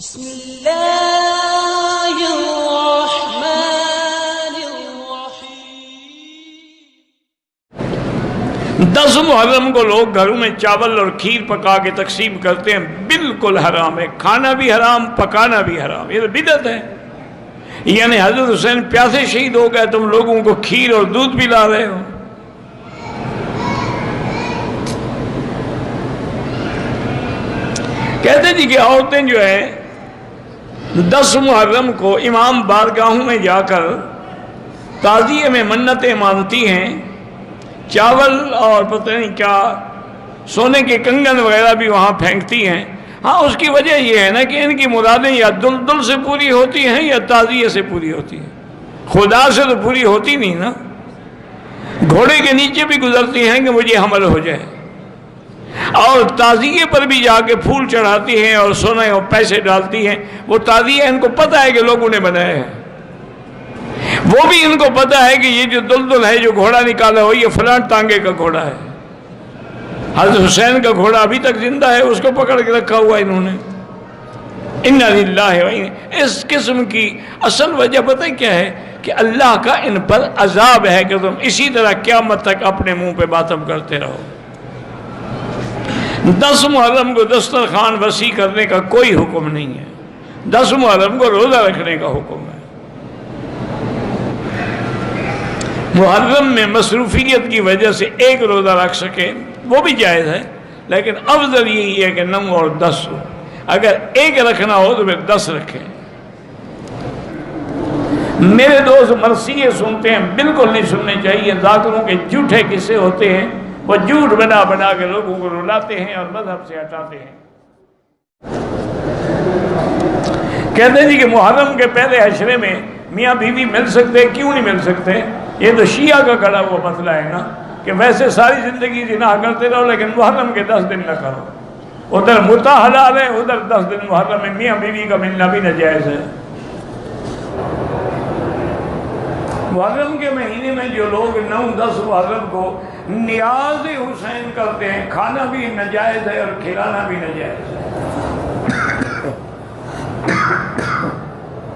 بسم اللہ الرحمن الرحیم۔ 10 محرم کو لوگ گھروں میں چاول اور کھیر پکا کے تقسیم کرتے ہیں، بالکل حرام ہے، کھانا بھی حرام، پکانا بھی حرام، یہ تو بدعت ہے۔ یعنی حضرت حسین پیاسے شہید ہو گئے، تم لوگوں کو کھیر اور دودھ پلا رہے ہو۔ کہتے جی کہ عورتیں جو ہے 10 محرم کو امام بارگاہوں میں جا کر تعزیے میں منتیں مانتی ہیں، چاول اور پتہ نہیں کیا سونے کے کنگن وغیرہ بھی وہاں پھینکتی ہیں۔ ہاں، اس کی وجہ یہ ہے نا کہ ان کی مرادیں یا دل سے پوری ہوتی ہیں یا تعزیے سے پوری ہوتی ہیں، خدا سے تو پوری ہوتی نہیں نا۔ گھوڑے کے نیچے بھی گزرتی ہیں کہ مجھے حمل ہو جائے، اور تعزیے پر بھی جا کے پھول چڑھاتی ہیں اور سونے اور پیسے ڈالتی ہیں۔ وہ تعزیہ ان کو پتہ ہے کہ لوگوں نے بنایا ہے، وہ بھی ان کو پتہ ہے کہ یہ جو دلدل ہے، جو گھوڑا نکالا ہو، یہ فلاں ٹانگے کا گھوڑا ہے، حضرت حسین کا گھوڑا ابھی تک زندہ ہے، اس کو پکڑ کے رکھا ہوا انہوں نے۔ اِنَّا لِلَّهِ وَإِنَّا، اس قسم کی اصل وجہ پتہ کیا ہے؟ کہ اللہ کا ان پر عذاب ہے کہ تم اسی طرح قیامت تک اپنے منہ پہ ماتم کرتے رہو۔ 10 محرم کو دسترخوان وسیع کرنے کا کوئی حکم نہیں ہے، 10 محرم کو روزہ رکھنے کا حکم ہے۔ محرم میں مصروفیت کی وجہ سے ایک روزہ رکھ سکے وہ بھی جائز ہے، لیکن افضل یہی ہے کہ 9 اور 10 ہو۔ اگر ایک رکھنا ہو تو پھر 10 رکھیں۔ میرے دوست مرثیے سنتے ہیں، بالکل نہیں سننے چاہیے، ذاکروں کے جھوٹے قصے ہوتے ہیں، وہ جھوٹ بنا بنا کے لوگوں کو رلاتے ہیں اور مذہب سے ہٹاتے ہیں۔ کہتے ہیں جی کہ محرم کے پہلے عشرے میں میاں بیوی مل سکتے، کیوں نہیں مل سکتے؟ یہ تو شیعہ کا کھڑا ہوا مسئلہ ہے نا، کہ ویسے ساری زندگی زنا کرتے رہو لیکن محرم کے 10 دن نہ کرو۔ ادھر متع حلال ہے، ادھر 10 دن محرم میں میاں بیوی کا ملنا بھی ناجائز ہے۔ محرم کے مہینے میں جو لوگ 9-10 محرم کو نیاز حسین کرتے ہیں، کھانا بھی ناجائز ہے اور کھلانا بھی ناجائز ہے۔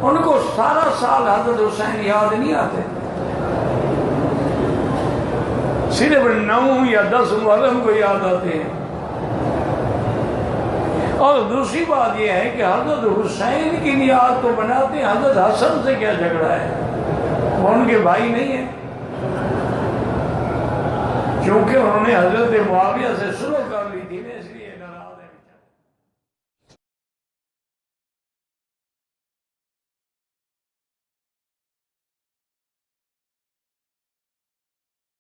ان کو سارا سال حضرت حسین یاد نہیں آتے، صرف 9 یا 10 محرم کو یاد آتے ہیں۔ اور دوسری بات یہ ہے کہ حضرت حسین کی نیاد تو بناتے ہیں، حضرت حسن سے کیا جھگڑا ہے؟ وہ ان کے بھائی نہیں ہیں، کیونکہ انہوں نے حضرت معاویہ سے صلح کر لی۔